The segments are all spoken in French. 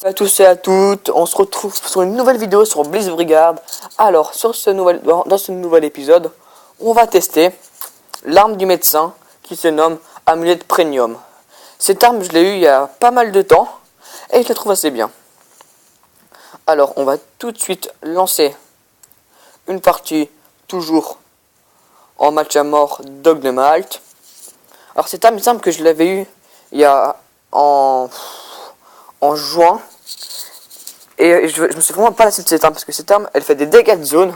À tous et à toutes, on se retrouve sur une nouvelle vidéo sur Blitzbrigade. Alors, dans ce nouvel épisode, on va tester l'arme du médecin qui se nomme Amulette Premium. Cette arme, je l'ai eue il y a pas mal de temps et je la trouve assez bien. Alors, on va tout de suite lancer une partie, toujours en match à mort Dog de Malte. Alors, cette arme, il me semble que je l'avais eue il y a en juin. Et je me suis vraiment pas lassé de cette arme, parce que cette arme, elle fait des dégâts de zone.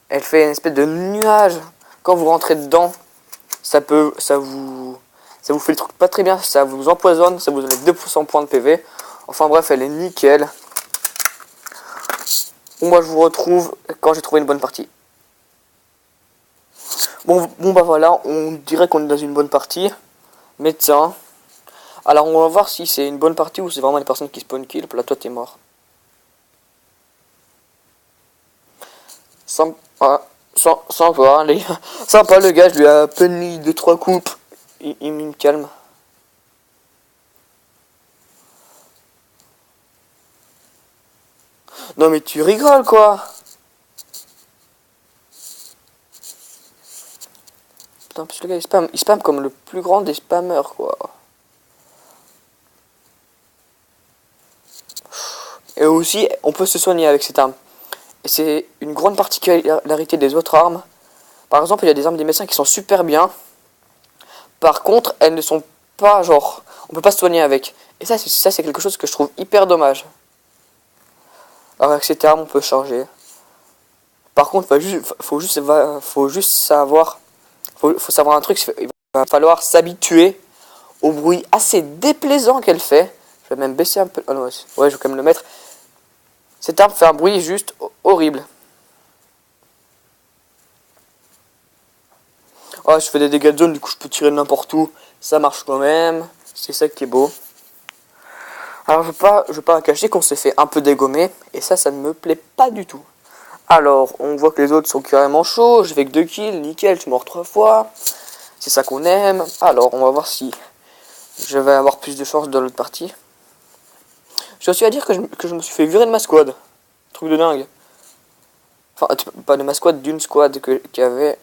Elle fait une espèce de nuage. Quand vous rentrez dedans, ça vous fait le truc pas très bien, ça vous empoisonne, ça vous donne 2% points de PV. Enfin bref, elle est nickel. Moi je vous retrouve quand j'ai trouvé une bonne partie. Bon bah voilà, on dirait qu'on est dans une bonne partie. Médecin. Alors on va voir si c'est une bonne partie ou c'est vraiment les personnes qui spawn kill. Là toi t'es mort. Sympa, sympa le gars, je lui ai à peine mis 2-3 coupes. Il me calme. Non mais tu rigoles quoi. Putain, parce que le gars il spam comme le plus grand des spammers quoi. Et aussi, on peut se soigner avec cette arme. Et c'est une grande particularité des autres armes. Par exemple, il y a des armes des médecins qui sont super bien. Par contre, elles ne sont pas genre... On peut pas se soigner avec. Et ça, c'est quelque chose que je trouve hyper dommage. Alors avec cette arme, on peut charger. Par contre, faut juste savoir... Faut savoir un truc, il va falloir s'habituer au bruit assez déplaisant qu'elle fait. Je vais même baisser un peu... Oh non, ouais, je vais quand même le mettre. Cette arme fait un bruit juste horrible. Oh, je fais des dégâts de zone, du coup je peux tirer n'importe où. Ça marche quand même. C'est ça qui est beau. Alors je veux pas cacher qu'on s'est fait un peu dégommer. Et ça ne me plaît pas du tout. Alors, on voit que les autres sont carrément chauds. Je fais que 2 kills, nickel, je mors 3 fois. C'est ça qu'on aime. Alors, on va voir si je vais avoir plus de chance dans l'autre partie. J'ai aussi à dire que je me suis fait virer de ma squad. Truc de dingue. Enfin, pas de ma squad, d'une squad qu'il y avait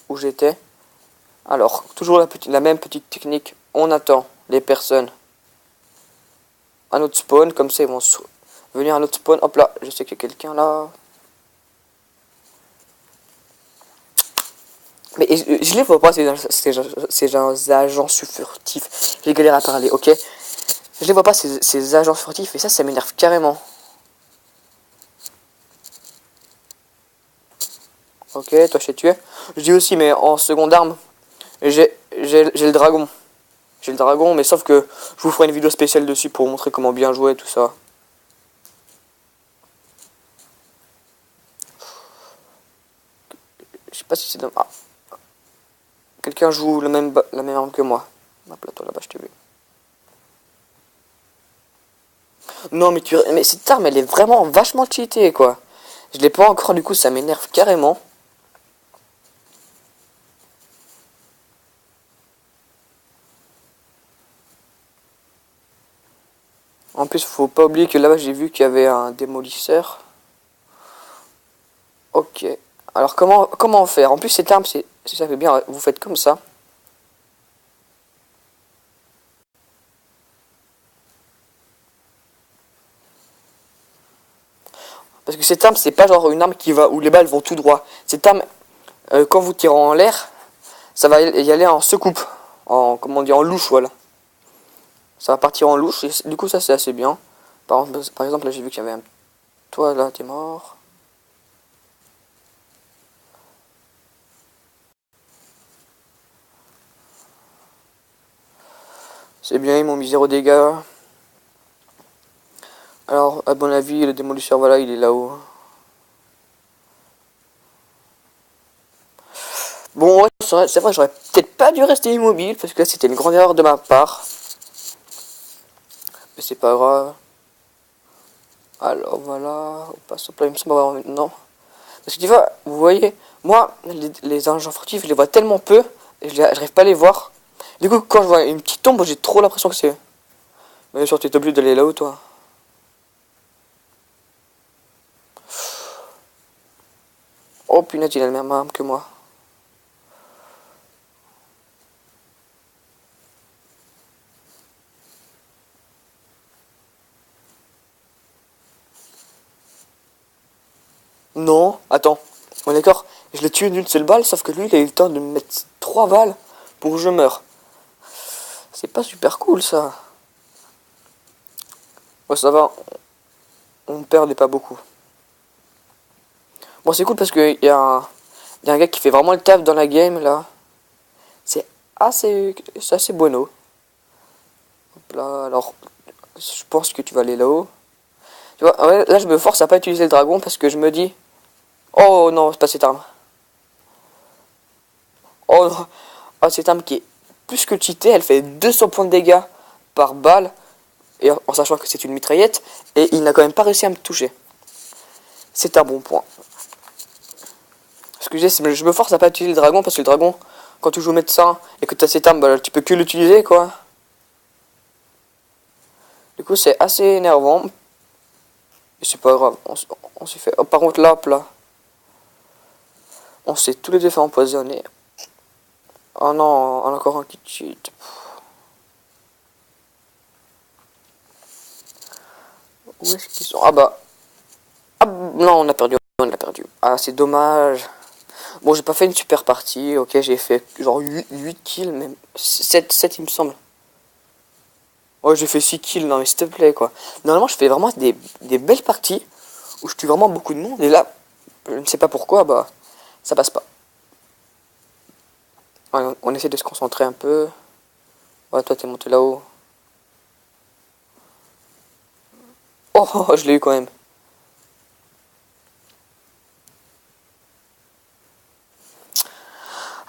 où j'étais. Alors, toujours la même petite technique. On attend les personnes à notre spawn. Comme ça, ils vont venir à notre spawn. Hop là, je sais qu'il y a quelqu'un là. Mais je les vois pas, ces agents furtifs. J'ai galéré à parler, ok. Je les vois pas, ces agents furtifs. Et ça m'énerve carrément. Ok, toi je t'ai tué. Je dis aussi, mais en seconde arme, j'ai le dragon. J'ai le dragon, mais sauf que je vous ferai une vidéo spéciale dessus pour vous montrer comment bien jouer, tout ça. Je sais pas si c'est dans... Ah. Quelqu'un joue la même arme que moi. Hop là, toi là-bas, je t'ai vu. Non, mais cette arme, elle est vraiment vachement cheatée, quoi. Je l'ai pas encore, du coup, ça m'énerve carrément. En plus, faut pas oublier que là-bas, j'ai vu qu'il y avait un démolisseur. Ok. Alors, comment faire? En plus, cette arme, ça fait bien, vous faites comme ça. Parce que cette arme, c'est pas genre une arme où les balles vont tout droit. Cette arme, quand vous tirez en l'air, ça va y aller en secoupe. Comment on dit, en louche, voilà. Ça va partir en louche, et du coup, ça, c'est assez bien. Par exemple, là, j'ai vu qu'il y avait un... Toi, là, t'es mort. C'est bien, ils m'ont mis 0 dégâts. Alors, à mon avis, le démolisseur, voilà, il est là-haut. Bon, ouais, c'est vrai, j'aurais peut-être pas dû rester immobile, parce que là, c'était une grande erreur de ma part. Mais c'est pas grave. Alors, voilà, on passe au plat, il me semble maintenant. Parce que tu vois, vous voyez, moi, les agents furtifs, je les vois tellement peu, et j'arrive pas à les voir. Du coup, quand je vois une petite tombe, j'ai trop l'impression que c'est... Bien sûr, t'es obligé d'aller là-haut, toi. Oh punaise, il a le même arme que moi. Non, attends. On est d'accord. Je l'ai tué d'une seule balle, sauf que lui, il a eu le temps de me mettre 3 balles pour que je meure. C'est pas super cool, ça. Bon, ça va. On perdait pas beaucoup. Bon, c'est cool parce qu'il y a un gars qui fait vraiment le taf dans la game, là. C'est c'est assez bueno. Hop là, alors, je pense que tu vas aller là-haut. Tu vois, ouais, là, je me force à pas utiliser le dragon parce que je me dis... Oh non, c'est pas cette arme. Oh non. Ah, cette arme qui est plus que cheatée, elle fait 200 points de dégâts par balle. Et en sachant que c'est une mitraillette. Et il n'a quand même pas réussi à me toucher. C'est un bon point. Ce que je me force à pas utiliser le dragon parce que le dragon, quand tu joues médecin et que tu as cette arme, bah, tu peux que l'utiliser, quoi. Du coup, c'est assez énervant. Mais c'est pas grave. On s'est fait... Oh, par contre, là, on s'est tous les deux fait empoisonner. Oh non, on a encore un qui cheat. Où est-ce qu'ils sont? Ah bah... Ah non, on a perdu. On a perdu. Ah, c'est dommage. Bon, j'ai pas fait une super partie. Ok, j'ai fait genre 8 kills, même 7 il me semble. Ouais, j'ai fait 6 kills, non mais s'il te plaît, quoi. Normalement, je fais vraiment des belles parties où je tue vraiment beaucoup de monde. Et là, je ne sais pas pourquoi, bah, ça passe pas. Ouais, on essaie de se concentrer un peu. Ouais, toi, t'es monté là-haut. Oh, oh, oh, je l'ai eu quand même.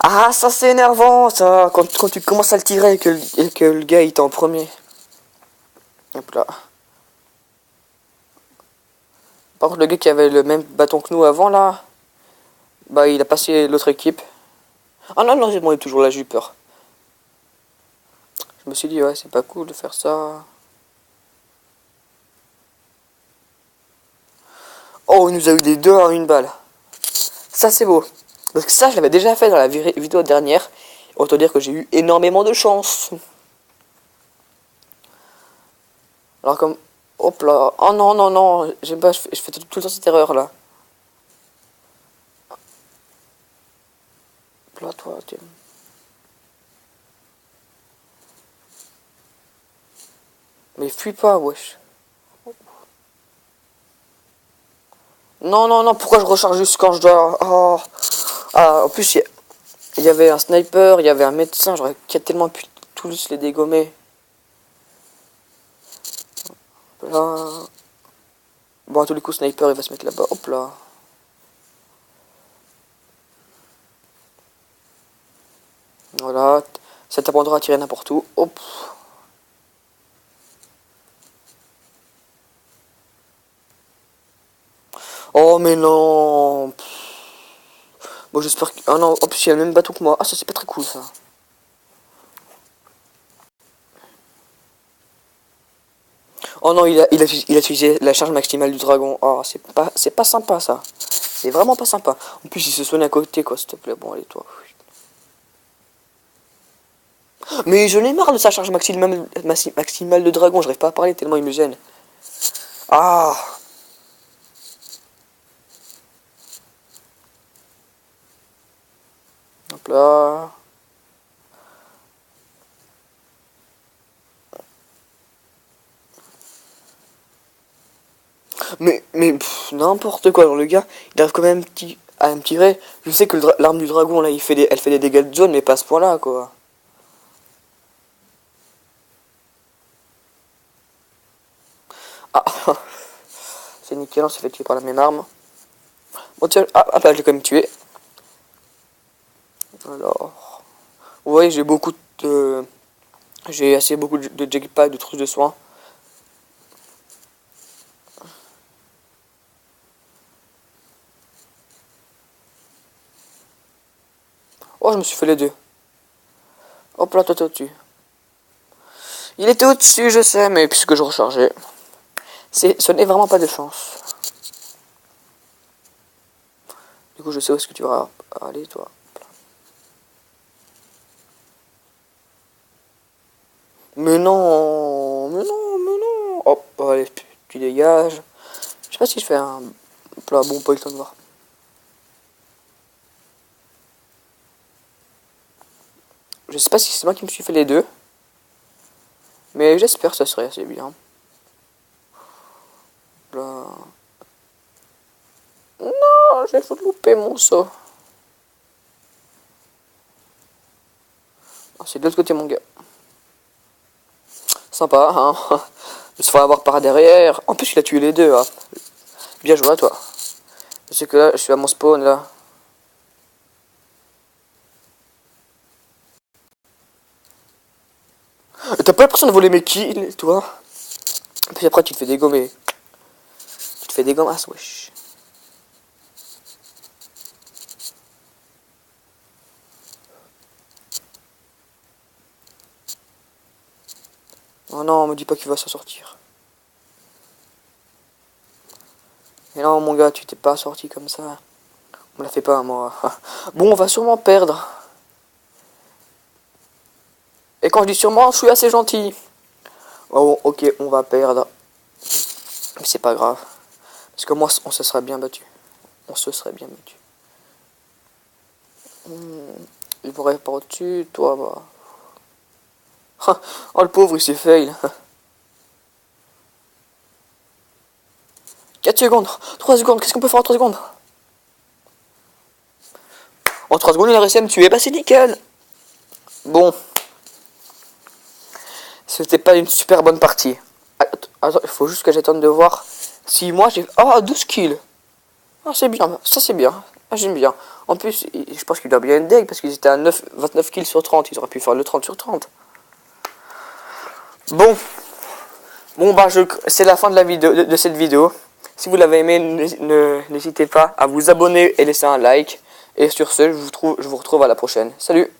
Ah, ça c'est énervant, ça, quand tu commences à le tirer et que le gars il est en premier. Hop là. Par contre, le gars qui avait le même bâton que nous avant, là, bah il a passé l'autre équipe. Ah non, non, moi toujours là, j'ai eu peur. Je me suis dit, ouais, c'est pas cool de faire ça. Oh, il nous a eu des deux en une balle. Ça, c'est beau. Parce que ça, je l'avais déjà fait dans la vidéo dernière. Autant dire que j'ai eu énormément de chance. Alors comme... Hop là. Oh non, non, non. J'aime pas, je fais tout le temps cette erreur là. Hop là, toi, tiens. Mais fuis pas, wesh. Non, non, non, pourquoi je recharge juste quand je dois... Oh. Ah, en plus, il y avait un sniper, il y avait un médecin, j'aurais tellement pu tous les dégommer. Là... Bon, à tous les coups, sniper, il va se mettre là-bas. Hop là. Voilà. Ça t'apprendra à tirer n'importe où. Hop. Oh, mais non. Bon, j'espère que... Ah non, en plus, il y a le même bateau que moi. Ah, ça, c'est pas très cool, ça. Oh non, il a utilisé la charge maximale du dragon. Oh, c'est pas sympa, ça. C'est vraiment pas sympa. En plus, il se soigne à côté, quoi, s'il te plaît. Bon, allez, toi. Mais je l'ai marre de sa charge maximale de dragon. J'arrive pas à parler tellement il me gêne. Ah. Hop là. Mais n'importe quoi. Alors, le gars, il arrive quand même à me tirer. Je sais que l'arme du dragon, là, elle fait des dégâts de zone, mais pas à ce point-là, quoi. Ah. C'est nickel, on s'est fait tuer par la même arme. Bon, tiens, ah bah, je l'ai quand même tué. Alors. Vous voyez, j'ai beaucoup de. J'ai assez beaucoup de jetpack, de trucs de soins. Oh, je me suis fait les deux. Hop là, toi, dessus. Il était au-dessus, je sais, mais puisque je rechargeais, ce n'est vraiment pas de chance. Du coup, je sais où est-ce que tu vas aller, toi. Mais non, mais non, mais non. Hop, allez, tu dégages. Je sais pas si je fais un plat bon, pas eu le temps de voir. Je sais pas si c'est moi qui me suis fait les deux. Mais j'espère que ça serait assez bien. Là. Non, j'ai fait louper mon saut. Ah, c'est de l'autre côté, mon gars. Sympa, hein. Il se fera avoir par derrière. En plus, il a tué les deux, hein. Bien joué à toi. Je sais que là, je suis à mon spawn, là. T'as pas l'impression de voler mes kills, toi? Puis après, tu te fais dégommer. Tu te fais dégommer, ah, wesh. Oh non, me dis pas qu'il va s'en sortir. Et non, mon gars, tu t'es pas sorti comme ça. On la fait pas, moi. Bon, on va sûrement perdre. Et quand je dis sûrement, je suis assez gentil. Oh, ok, on va perdre. Mais c'est pas grave. Parce que moi, on se serait bien battu. On se serait bien battu. Il pourrait pas au-dessus, toi, bah. Oh, le pauvre, il s'est fail. 4 secondes, 3 secondes, qu'est-ce qu'on peut faire en 3 secondes? En 3 secondes, il a réussi à me tuer, bah c'est nickel. Bon. C'était pas une super bonne partie. Attends, il faut juste que j'attende de voir si moi j'ai... Oh, 12 kills. Ah, c'est bien, ça c'est bien. Ah, j'aime bien. En plus, je pense qu'il doit bien être deg parce qu'ils étaient à 29 kills sur 30. Ils auraient pu faire le 30 sur 30. Bon. Bon, bah, c'est la fin de la vidéo, de cette vidéo. Si vous l'avez aimé, n'hésitez pas à vous abonner et laisser un like. Et sur ce, je vous retrouve à la prochaine. Salut!